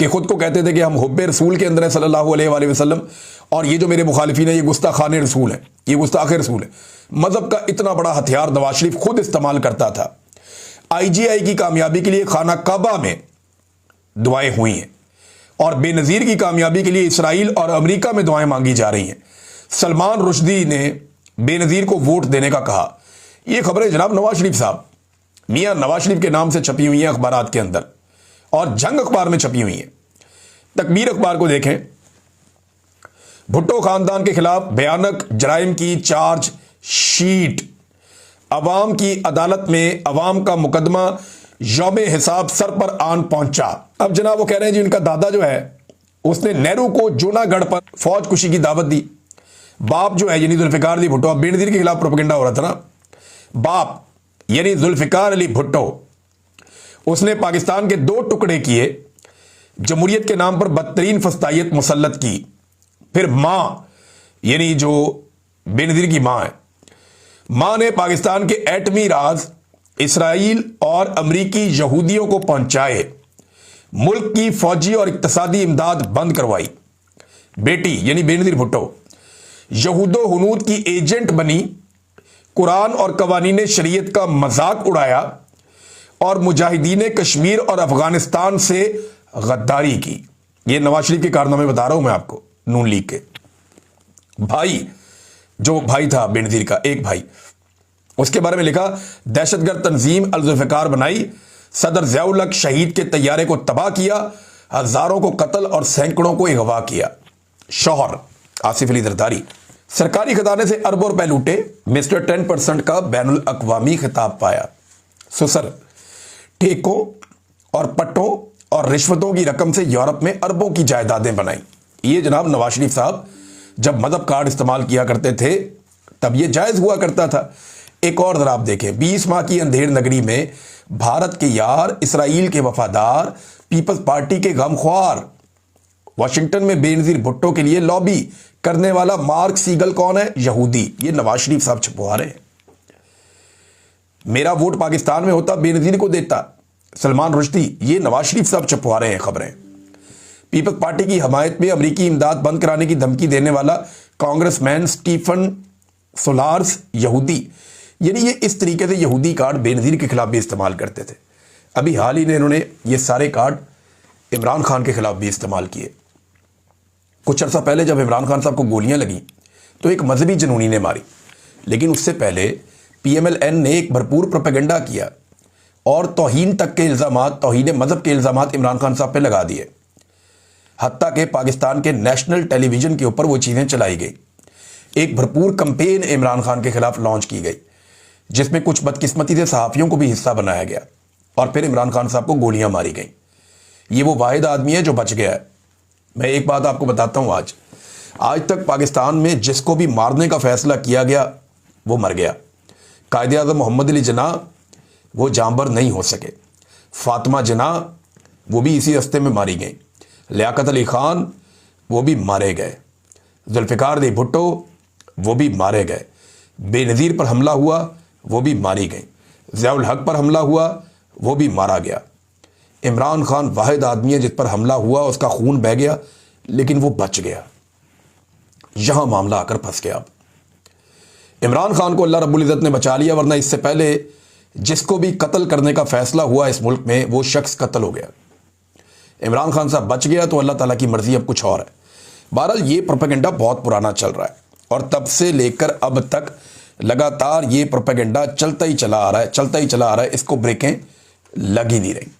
کہ خود کو کہتے تھے کہ ہم حب رسول کے اندر ہیں صلی اللہ علیہ وآلہ وسلم، اور یہ جو میرے مخالفین ہیں یہ گستاخان رسول ہیں، یہ گستاخ رسول ہیں۔ مذہب کا اتنا بڑا ہتھیار نواز شریف خود استعمال کرتا تھا۔ آئی جی آئی کی کامیابی کے لیے خانہ کعبہ میں دعائیں ہوئی ہیں، اور بے نظیر کی کامیابی کے لیے اسرائیل اور امریکہ میں دعائیں مانگی جا رہی ہیں۔ سلمان رشدی نے بے نظیر کو ووٹ دینے کا کہا۔ یہ خبریں جناب نواز شریف صاحب، میاں نواز شریف کے نام سے چھپی ہوئی ہیں اخبارات کے اندر، اور جنگ اخبار میں چھپی ہوئی ہیں۔ تکبیر اخبار کو دیکھیں، بھٹو خاندان کے خلاف بھیانک جرائم کی چارج شیٹ، عوام کی عدالت میں عوام کا مقدمہ یوم حساب سر پر آن پہنچا۔ اب جناب وہ کہہ رہے ہیں جی ان کا دادا جو ہے اس نے نہرو کو جونا گڑھ پر فوج کشی کی دعوت دی۔ باپ جو ہے یعنی ذوالفقار علی بھٹو، اب بے نظیر کے خلاف پروپیگنڈا ہو رہا تھا نا، باپ یعنی ذوالفقار علی بھٹو، اس نے پاکستان کے 2 ٹکڑے کیے، جمہوریت کے نام پر بدترین فسطائیت مسلط کی۔ پھر ماں یعنی جو بے نظیر کی ماں ہے، ماں نے پاکستان کے ایٹمی راز اسرائیل اور امریکی یہودیوں کو پہنچائے، ملک کی فوجی اور اقتصادی امداد بند کروائی۔ بیٹی یعنی بے نظیر بھٹو یہود و ہنود کی ایجنٹ بنی، قرآن اور قوانین شریعت کا مذاق اڑایا، اور مجاہدین کشمیر اور افغانستان سے غداری کی۔ یہ نواز شریف کے کارنامے بتا رہا ہوں میں آپ کو، نون لیگ کے بھائی، جو بھائی تھا بے نظیر کا ایک بھائی، اس کے بارے میں لکھا، دہشت گرد تنظیم الذوالفقار بنائی، صدر ضیاء الحق شہید کے طیارے کو تباہ کیا، ہزاروں کو قتل اور سینکڑوں کو اغوا کیا۔ شوہر آصف علی زرداری، سرکاری خزانے سے اربوں روپے لوٹے، مسٹر 10% کا بین الاقوامی خطاب پایا۔ سسر ٹھیکوں اور پٹوں اور رشوتوں کی رقم سے یورپ میں اربوں کی جائیدادیں بنائیں۔ یہ جناب نواز شریف صاحب جب مذہب کارڈ استعمال کیا کرتے تھے تب یہ جائز ہوا کرتا تھا۔ ایک اور ذرا آپ دیکھیں، 20 ماہ کی اندھیر نگری میں بھارت کے یار، اسرائیل کے وفادار، پیپلز پارٹی کے غمخوار، واشنگٹن میں بے نظیر بھٹو کے لیے لابی کرنے والا مارک سیگل کون ہے؟ یہودی۔ یہ نواز شریف صاحب چھپوا رہے ہیں۔ میرا ووٹ پاکستان میں ہوتا بے نظیر کو دیتا، سلمان رشدی، یہ نواز شریف صاحب چھپوا رہے ہیں خبریں۔ پیپلز پارٹی کی حمایت میں امریکی امداد بند کرانے کی دھمکی دینے والا کانگریس مین سٹیفن سولارز یہودی، یعنی یہ اس طریقے سے یہودی کارڈ بے نظیر کے خلاف بھی استعمال کرتے تھے۔ ابھی حال ہی میں انہوں نے یہ سارے کارڈ عمران خان کے خلاف بھی استعمال کیے۔ کچھ عرصہ پہلے جب عمران خان صاحب کو گولیاں لگیں تو ایک مذہبی جنونی نے ماری، لیکن اس سے پہلے پی ایم ایل این نے ایک بھرپور پروپیگنڈا کیا اور توہین تک کے الزامات، توہین مذہب کے الزامات عمران خان صاحب پہ لگا دیے، حتیٰ کہ پاکستان کے نیشنل ٹیلی ویژن کے اوپر وہ چیزیں چلائی گئی۔ ایک بھرپور کمپین عمران خان کے خلاف لانچ کی گئی، جس میں کچھ بدقسمتی سے صحافیوں کو بھی حصہ بنایا گیا، اور پھر عمران خان صاحب کو گولیاں ماری گئیں۔ یہ وہ واحد آدمی ہے جو بچ گیا ہے۔ میں ایک بات آپ کو بتاتا ہوں، آج تک پاکستان میں جس کو بھی مارنے کا فیصلہ کیا گیا وہ مر گیا۔ قائد اعظم محمد علی جناح وہ جانبر نہیں ہو سکے، فاطمہ جناح وہ بھی اسی رستے میں ماری گئیں، لیاقت علی خان وہ بھی مارے گئے، ذوالفقار علی بھٹو وہ بھی مارے گئے، بے نظیر پر حملہ ہوا وہ بھی ماری گئیں، ضیاء الحق پر حملہ ہوا وہ بھی مارا گیا۔ عمران خان واحد آدمی ہے جس پر حملہ ہوا، اس کا خون بہہ گیا لیکن وہ بچ گیا۔ یہاں معاملہ آ کر پھنس گیا۔ اب عمران خان کو اللہ رب العزت نے بچا لیا، ورنہ اس سے پہلے جس کو بھی قتل کرنے کا فیصلہ ہوا اس ملک میں وہ شخص قتل ہو گیا۔ عمران خان صاحب بچ گیا تو اللہ تعالیٰ کی مرضی، اب کچھ اور ہے۔ بہرحال یہ پروپیگنڈا بہت پرانا چل رہا ہے، اور تب سے لے کر اب تک لگاتار یہ پروپیگنڈا چلتا ہی چلا آ رہا ہے، اس کو بریکیں لگ ہی نہیں رہی۔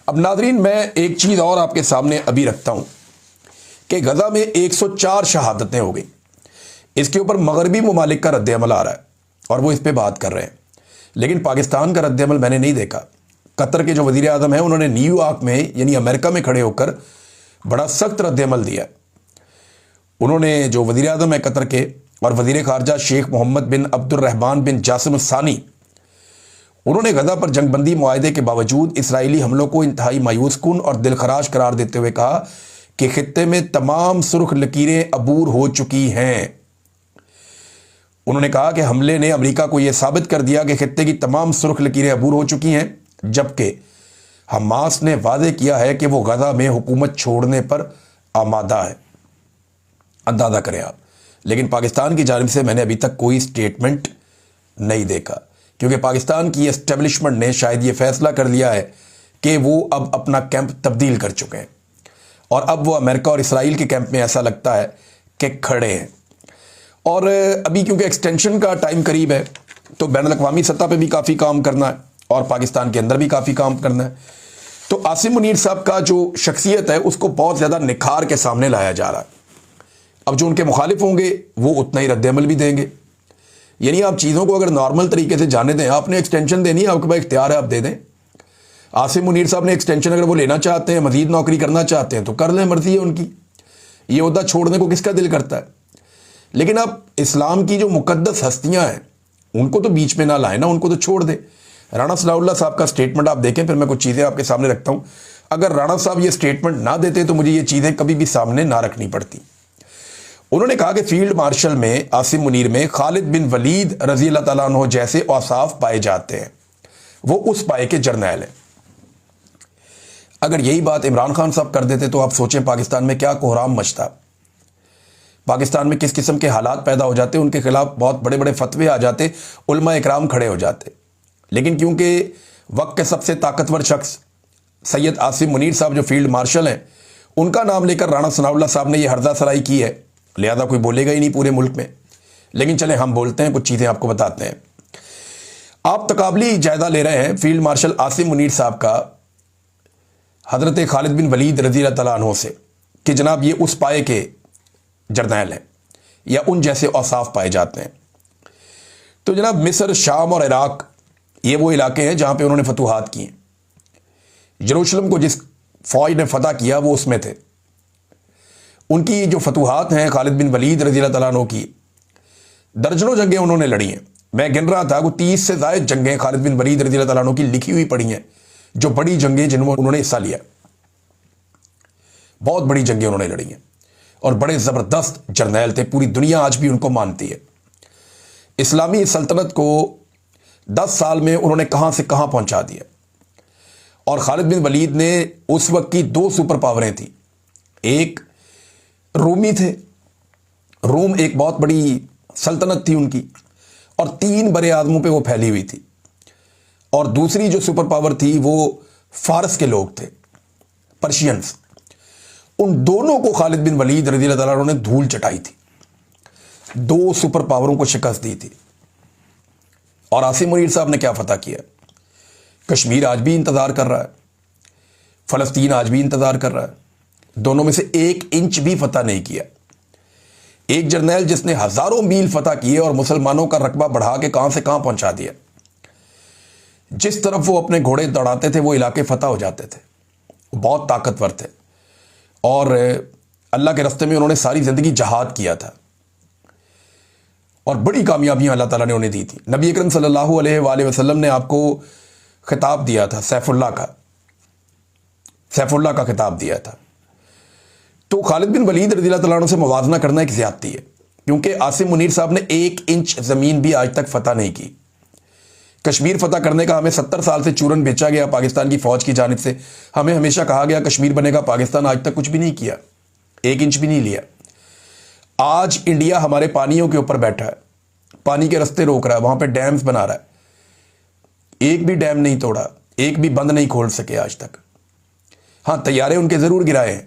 اب ناظرین، میں ایک چیز اور آپ کے سامنے ابھی رکھتا ہوں کہ غزہ میں 104 شہادتیں ہو گئیں۔ اس کے اوپر مغربی ممالک کا رد عمل آ رہا ہے اور وہ اس پہ بات کر رہے ہیں، لیکن پاکستان کا رد عمل میں نے نہیں دیکھا۔ قطر کے جو وزیر اعظم ہیں انہوں نے نیو یارک میں یعنی امریکہ میں کھڑے ہو کر بڑا سخت رد عمل دیا۔ انہوں نے جو وزیر اعظم ہے قطر کے اور وزیر خارجہ شیخ محمد بن عبد الرحمن بن جاسم الثانی، انہوں نے غزہ پر جنگ بندی معاہدے کے باوجود اسرائیلی حملوں کو انتہائی مایوس کن اور دلخراش قرار دیتے ہوئے کہا کہ خطے میں تمام سرخ لکیریں عبور ہو چکی ہیں۔ انہوں نے کہا کہ حملے نے امریکہ کو یہ ثابت کر دیا کہ خطے کی تمام سرخ لکیریں عبور ہو چکی ہیں، جبکہ حماس نے واضح کیا ہے کہ وہ غزہ میں حکومت چھوڑنے پر آمادہ ہے. اندازہ کریں آپ. لیکن پاکستان کی جانب سے میں نے ابھی تک کوئی سٹیٹمنٹ نہیں دیکھا, کیونکہ پاکستان کی اسٹیبلشمنٹ نے شاید یہ فیصلہ کر لیا ہے کہ وہ اب اپنا کیمپ تبدیل کر چکے ہیں, اور اب وہ امریکہ اور اسرائیل کے کیمپ میں ایسا لگتا ہے کہ کھڑے ہیں. اور ابھی کیونکہ ایکسٹینشن کا ٹائم قریب ہے تو بین الاقوامی سطح پہ بھی کافی کام کرنا ہے اور پاکستان کے اندر بھی کافی کام کرنا ہے. تو عاصم منیر صاحب کا جو شخصیت ہے اس کو بہت زیادہ نکھار کے سامنے لایا جا رہا ہے. اب جو ان کے مخالف ہوں گے وہ اتنا ہی رد عمل بھی دیں گے. یعنی آپ چیزوں کو اگر نارمل طریقے سے جانے دیں, آپ نے ایکسٹینشن دینی ہے, آپ کے پاس اختیار ہے, آپ دے دیں. عاصم منیر صاحب نے ایکسٹینشن اگر وہ لینا چاہتے ہیں, مزید نوکری کرنا چاہتے ہیں تو کر لیں, مرضی ہے ان کی. یہ عہدہ چھوڑنے کو کس کا دل کرتا ہے؟ لیکن اب اسلام کی جو مقدس ہستیاں ہیں ان کو تو بیچ میں نہ لائیں نا, ان کو تو چھوڑ دیں. رانا ثناء اللہ صاحب کا سٹیٹمنٹ آپ دیکھیں, پھر میں کچھ چیزیں آپ کے سامنے رکھتا ہوں. اگر رانا صاحب یہ سٹیٹمنٹ نہ دیتے تو مجھے یہ چیزیں کبھی بھی سامنے نہ رکھنی پڑتی. انہوں نے کہا کہ فیلڈ مارشل میں عاصم منیر میں خالد بن ولید رضی اللہ تعالیٰ عنہ جیسے اوصاف پائے جاتے ہیں, وہ اس پائے کے جرنیل ہیں. اگر یہی بات عمران خان صاحب کر دیتے تو آپ سوچیں پاکستان میں کیا کوہرام مچتا, پاکستان میں کس قسم کے حالات پیدا ہو جاتے, ان کے خلاف بہت بڑے بڑے فتوے آ جاتے, علماء اکرام کھڑے ہو جاتے. لیکن کیونکہ وقت کے سب سے طاقتور شخص سید عاصم منیر صاحب جو فیلڈ مارشل ہیں, ان کا نام لے کر رانا ثناء اللہ صاحب نے یہ ہرزہ سرائی کی ہے, لہذا کوئی بولے گا ہی نہیں پورے ملک میں. لیکن چلیں ہم بولتے ہیں, کچھ چیزیں آپ کو بتاتے ہیں. آپ تقابلی جائزہ لے رہے ہیں فیلڈ مارشل عاصم منیر صاحب کا حضرت خالد بن ولید رضی اللہ تعالیٰ عنہ سے کہ جناب یہ اس پائے کے جرنیل ہیں یا ان جیسے اوصاف پائے جاتے ہیں. تو جناب مصر, شام اور عراق یہ وہ علاقے ہیں جہاں پہ انہوں نے فتوحات کی ہیں. یروشلم کو جس فوج نے فتح کیا وہ اس میں تھے. ان کی جو فتوحات ہیں خالد بن ولید رضی اللہ تعالیٰ عنہ کی, درجنوں جنگیں انہوں نے لڑی ہیں. میں گن رہا تھا کہ 30 سے زائد جنگیں خالد بن ولید رضی اللہ تعالیٰ عنہ کی لکھی ہوئی پڑی ہیں, جو بڑی جنگیں جن میں انہوں نے حصہ لیا. بہت بڑی جنگیں انہوں نے لڑی ہیں اور بڑے زبردست جرنیل تھے. پوری دنیا آج بھی ان کو مانتی ہے. اسلامی سلطنت کو 10 سال میں انہوں نے کہاں سے کہاں پہنچا دیا. اور خالد بن ولید نے اس وقت کی 2 سپر پاوریں تھیں. ایک رومی تھے, روم ایک بہت بڑی سلطنت تھی ان کی, اور 3 بر اعظموں پہ وہ پھیلی ہوئی تھی. اور دوسری جو سپر پاور تھی وہ فارس کے لوگ تھے, پرشینز. ان دونوں کو خالد بن ولید رضی اللہ تعالیٰ عنہ نے دھول چٹائی تھی, 2 سپر پاوروں کو شکست دی تھی. اور عاصم منیر صاحب نے کیا فتح کیا؟ کشمیر آج بھی انتظار کر رہا ہے, فلسطین آج بھی انتظار کر رہا ہے. دونوں میں سے 1 انچ بھی فتح نہیں کیا. ایک جرنیل جس نے ہزاروں میل فتح کیے اور مسلمانوں کا رقبہ بڑھا کے کہاں سے کہاں پہنچا دیا. جس طرف وہ اپنے گھوڑے دوڑاتے تھے وہ علاقے فتح ہو جاتے تھے. بہت طاقتور تھے اور اللہ کے راستے میں انہوں نے ساری زندگی جہاد کیا تھا اور بڑی کامیابیاں اللہ تعالیٰ نے انہیں دی تھی. نبی اکرم صلی اللہ علیہ وآلہ وسلم نے آپ کو خطاب دیا تھا, سیف اللہ کا خطاب دیا تھا. تو خالد بن ولید رضی اللہ تعالیٰ عنہ سے موازنہ کرنا ایک زیادتی ہے, کیونکہ عاصم منیر صاحب نے 1 انچ زمین بھی آج تک فتح نہیں کی. کشمیر فتح کرنے کا ہمیں 70 سال سے چورن بیچا گیا پاکستان کی فوج کی جانب سے. ہمیں ہمیشہ کہا گیا کشمیر بنے گا پاکستان, آج تک کچھ بھی نہیں کیا, 1 انچ بھی نہیں لیا. آج انڈیا ہمارے پانیوں کے اوپر بیٹھا ہے, پانی کے رستے روک رہا ہے, وہاں پہ ڈیمز بنا رہا ہے. ایک بھی ڈیم نہیں توڑا, ایک بھی بند نہیں کھول سکے آج تک. ہاں طیارے ان کے ضرور گرائے ہیں,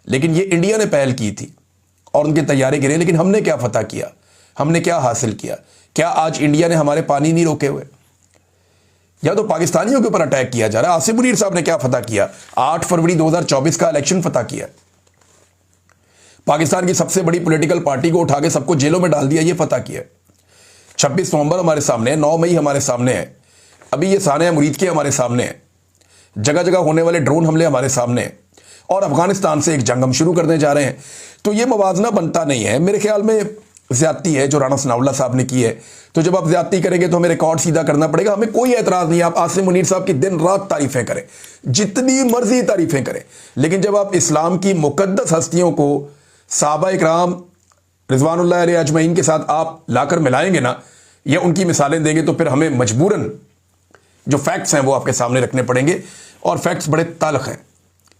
لیکن یہ انڈیا نے پہل کی تھی اور ان کے طیارے گرے. لیکن ہم نے کیا فتح کیا, ہم نے کیا حاصل کیا؟ کیا آج انڈیا نے ہمارے پانی نہیں روکے ہوئے؟ یا تو پاکستانیوں کے اوپر اٹیک کیا جا رہا ہے. عاصم منیر صاحب نے کیا فتح کیا؟ 8 فروری 2024 کا الیکشن فتح کیا. پاکستان کی سب سے بڑی پولیٹیکل پارٹی کو اٹھا کے سب کو جیلوں میں ڈال دیا, یہ فتح کیا. 26 نومبر ہمارے سامنے ہے, 9 مئی ہمارے سامنے ہے, ابھی یہ سانحہ مرید کے ہمارے سامنے ہیں, جگہ جگہ ہونے والے ڈرون حملے ہمارے سامنے ہیں, اور افغانستان سے ایک جنگ ہم شروع کرنے جا رہے ہیں. تو یہ موازنہ بنتا نہیں ہے. میرے خیال میں زیادتی ہے جو رانا ثناء اللہ صاحب نے کی ہے. تو جب آپ زیادتی کریں گے تو ہمیں ریکارڈ سیدھا کرنا پڑے گا. ہمیں کوئی اعتراض نہیں ہے, آپ عاصم منیر صاحب کی دن رات تعریفیں کریں, جتنی مرضی تعریفیں کریں, لیکن جب آپ اسلام کی مقدس ہستیوں کو صحابہ اکرام رضوان اللہ علیہ اجمعین کے ساتھ آپ لا کر ملائیں گے نا, یا ان کی مثالیں دیں گے, تو پھر ہمیں مجبوراً جو فیکٹس ہیں وہ آپ کے سامنے رکھنے پڑیں گے. اور فیکٹس بڑے تلخ ہیں،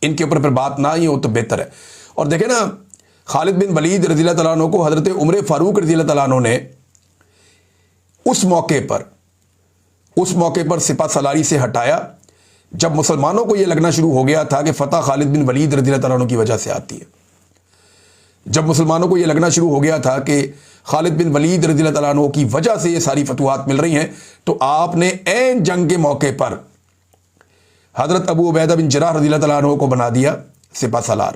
ان کے اوپر پھر بات نہ ہی ہو تو بہتر ہے۔ اور دیکھیں نا، خالد بن ولید رضی اللہ تعالیٰ عنہ کو حضرت عمر فاروق رضی اللہ تعالیٰ عنہ نے اس موقع پر سپہ سالاری سے ہٹایا جب مسلمانوں کو یہ لگنا شروع ہو گیا تھا کہ فتح خالد بن ولید رضی اللہ تعالیٰ عنہ کی وجہ سے آتی ہے۔ جب مسلمانوں کو یہ لگنا شروع ہو گیا تھا کہ خالد بن ولید رضی اللہ تعالیٰ عنہ کی وجہ سے یہ ساری فتوحات مل رہی ہیں، تو آپ نے عین جنگ کے موقع پر حضرت ابو عبیدہ بن جراح رضی اللہ تعالیٰ عنہ کو بنا دیا سپہ سالار،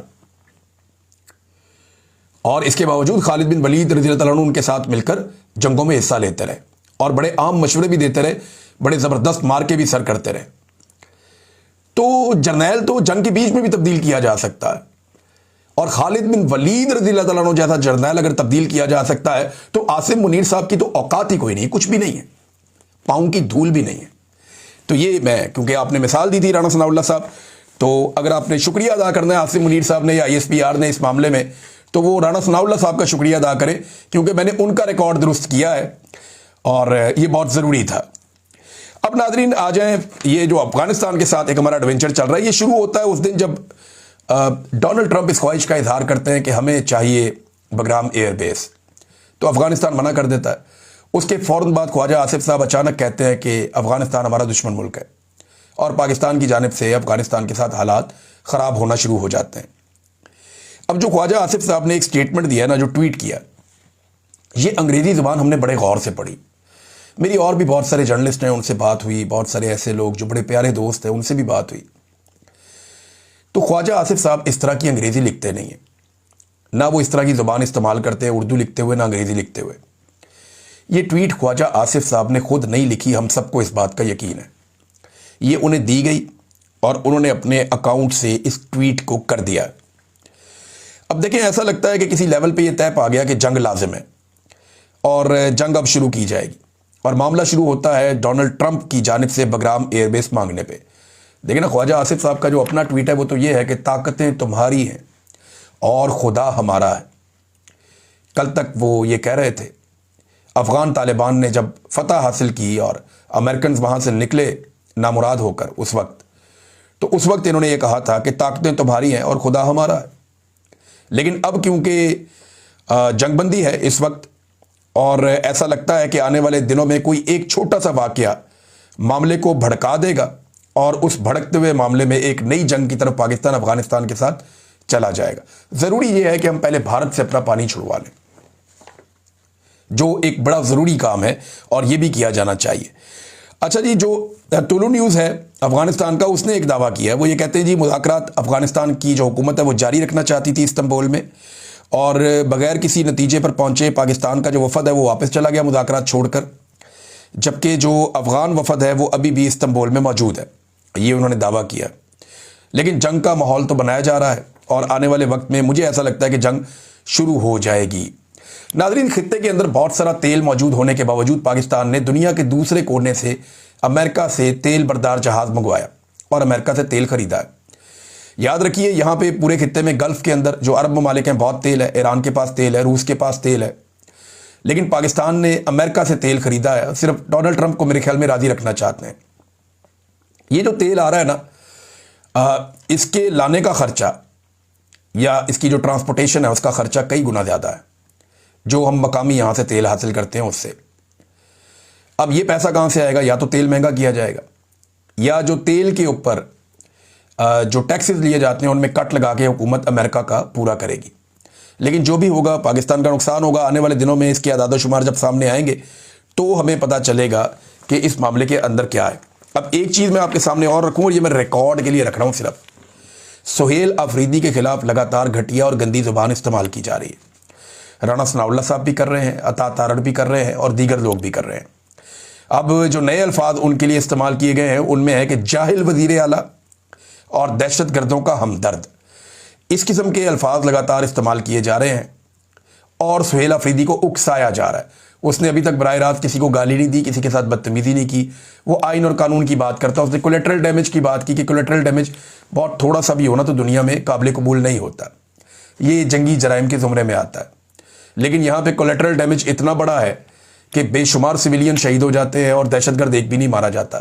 اور اس کے باوجود خالد بن ولید رضی اللہ تعالیٰ عنہ ان کے ساتھ مل کر جنگوں میں حصہ لیتے رہے اور بڑے عام مشورے بھی دیتے رہے، بڑے زبردست مارکے بھی سر کرتے رہے۔ تو جرنیل تو جنگ کے بیچ میں بھی تبدیل کیا جا سکتا ہے، اور خالد بن ولید رضی اللہ تعالیٰ عنہ جیسا جرنیل اگر تبدیل کیا جا سکتا ہے تو عاصم منیر صاحب کی تو اوقات ہی کوئی نہیں، کچھ بھی نہیں ہے، پاؤں کی دھول بھی نہیں ہے۔ تو یہ میں، کیونکہ آپ نے مثال دی تھی رانا ثناء اللہ صاحب، تو اگر آپ نے شکریہ ادا کرنا ہے عاصم منیر صاحب نے یا ISPR نے اس معاملے میں، تو وہ رانا ثناء اللہ صاحب کا شکریہ ادا کرے، کیونکہ میں نے ان کا ریکارڈ درست کیا ہے اور یہ بہت ضروری تھا۔ اب ناظرین آ جائیں، یہ جو افغانستان کے ساتھ ایک ہمارا ایڈونچر چل رہا ہے، یہ شروع ہوتا ہے اس دن جب ڈونلڈ ٹرمپ اس خواہش کا اظہار کرتے ہیں کہ ہمیں چاہیے بگرام ایئر بیس، تو افغانستان منع کر دیتا ہے۔ اس کے فوراً بعد خواجہ آصف صاحب اچانک کہتے ہیں کہ افغانستان ہمارا دشمن ملک ہے، اور پاکستان کی جانب سے افغانستان کے ساتھ حالات خراب ہونا شروع ہو جاتے ہیں۔ اب جو خواجہ آصف صاحب نے ایک سٹیٹمنٹ دیا نا، جو ٹویٹ کیا، یہ انگریزی زبان ہم نے بڑے غور سے پڑھی، میری اور بھی بہت سارے جرنلسٹ ہیں، ان سے بات ہوئی، بہت سارے ایسے لوگ جو بڑے پیارے دوست ہیں ان سے بھی بات ہوئی۔ تو خواجہ آصف صاحب اس طرح کی انگریزی لکھتے نہیں ہیں، نہ وہ اس طرح کی زبان استعمال کرتے ہیں، اردو لکھتے ہوئے نہ انگریزی لکھتے ہوئے۔ یہ ٹویٹ خواجہ آصف صاحب نے خود نہیں لکھی، ہم سب کو اس بات کا یقین ہے، یہ انہیں دی گئی اور انہوں نے اپنے اکاؤنٹ سے اس ٹویٹ کو کر دیا۔ اب دیکھیں، ایسا لگتا ہے کہ کسی لیول پہ یہ طے پا گیا کہ جنگ لازم ہے اور جنگ اب شروع کی جائے گی، اور معاملہ شروع ہوتا ہے ڈونلڈ ٹرمپ کی جانب سے بگرام ایئر بیس مانگنے پہ۔ دیکھیں نا، خواجہ آصف صاحب کا جو اپنا ٹویٹ ہے وہ تو یہ ہے کہ طاقتیں تمہاری ہیں اور خدا ہمارا ہے۔ کل تک وہ یہ کہہ رہے تھے، افغان طالبان نے جب فتح حاصل کی اور امریکنز وہاں سے نکلے نامراد ہو کر، اس وقت انہوں نے یہ کہا تھا کہ طاقتیں تمہاری ہیں اور خدا ہمارا ہے۔ لیکن اب کیونکہ جنگ بندی ہے اس وقت، اور ایسا لگتا ہے کہ آنے والے دنوں میں کوئی ایک چھوٹا سا واقعہ معاملے کو بھڑکا دے گا، اور اس بھڑکتے ہوئے معاملے میں ایک نئی جنگ کی طرف پاکستان افغانستان کے ساتھ چلا جائے گا۔ ضروری یہ ہے کہ ہم پہلے بھارت سے اپنا پانی چھڑوا لیں، جو ایک بڑا ضروری کام ہے اور یہ بھی کیا جانا چاہیے۔ اچھا جی، جو ٹولو نیوز ہے افغانستان کا، اس نے ایک دعویٰ کیا ہے، وہ یہ کہتے ہیں جی مذاکرات افغانستان کی جو حکومت ہے وہ جاری رکھنا چاہتی تھی استنبول میں، اور بغیر کسی نتیجے پر پہنچے پاکستان کا جو وفد ہے وہ واپس چلا گیا مذاکرات چھوڑ کر، جبکہ جو افغان وفد ہے وہ ابھی بھی استنبول میں موجود ہے، یہ انہوں نے دعویٰ کیا۔ لیکن جنگ کا ماحول تو بنایا جا رہا ہے، اور آنے والے وقت میں مجھے ایسا لگتا ہے کہ جنگ شروع ہو جائے گی۔ ناظرین، خطے کے اندر بہت سارا تیل موجود ہونے کے باوجود پاکستان نے دنیا کے دوسرے کونے سے امریکہ سے تیل بردار جہاز منگوایا اور امریکہ سے تیل خریدا ہے۔ یاد رکھیے، یہاں پہ پورے خطے میں گلف کے اندر جو عرب ممالک ہیں بہت تیل ہے، ایران کے پاس تیل ہے، روس کے پاس تیل ہے، لیکن پاکستان نے امریکہ سے تیل خریدا ہے، صرف ڈونلڈ ٹرمپ کو میرے خیال میں راضی رکھنا چاہتے ہیں۔ یہ جو تیل آ رہا ہے نا، اس کے لانے کا خرچہ یا اس کی جو ٹرانسپورٹیشن ہے اس کا خرچہ کئی گنا زیادہ ہے جو ہم مقامی یہاں سے تیل حاصل کرتے ہیں اس سے۔ اب یہ پیسہ کہاں سے آئے گا؟ یا تو تیل مہنگا کیا جائے گا، یا جو تیل کے اوپر جو ٹیکسز لیے جاتے ہیں ان میں کٹ لگا کے حکومت امریکہ کا پورا کرے گی۔ لیکن جو بھی ہوگا پاکستان کا نقصان ہوگا۔ آنے والے دنوں میں اس کے اعداد و شمار جب سامنے آئیں گے تو ہمیں پتہ چلے گا کہ اس معاملے کے اندر کیا ہے۔ اب ایک چیز میں آپ کے سامنے اور رکھوں، اور یہ میں ریکارڈ کے لیے رکھ رہا ہوں، صرف سہیل آفریدی کے خلاف لگاتار گھٹیا اور گندی زبان استعمال کی جا رہی ہے۔ رانا ثناء اللہ صاحب بھی کر رہے ہیں، عطا تارڑ بھی کر رہے ہیں، اور دیگر لوگ بھی کر رہے ہیں۔ اب جو نئے الفاظ ان کے لیے استعمال کیے گئے ہیں ان میں ہے کہ جاہل وزیر اعلیٰ اور دہشت گردوں کا ہمدرد، اس قسم کے الفاظ لگاتار استعمال کیے جا رہے ہیں، اور سہیل آفریدی کو اکسایا جا رہا ہے۔ اس نے ابھی تک براہ راست کسی کو گالی نہیں دی، کسی کے ساتھ بدتمیزی نہیں کی، وہ آئین اور قانون کی بات کرتا ہے۔ اس نے کولیٹرل ڈیمیج کی بات کی کہ کولیٹرل ڈیمیج بہت تھوڑا سا بھی ہونا تو دنیا میں قابل قبول نہیں ہوتا، یہ جنگی جرائم کے زمرے میں آتا ہے۔ لیکن یہاں پہ کولیٹرل ڈیمیج اتنا بڑا ہے کہ بے شمار سویلین شہید ہو جاتے ہیں اور دہشت گرد ایک بھی نہیں مارا جاتا۔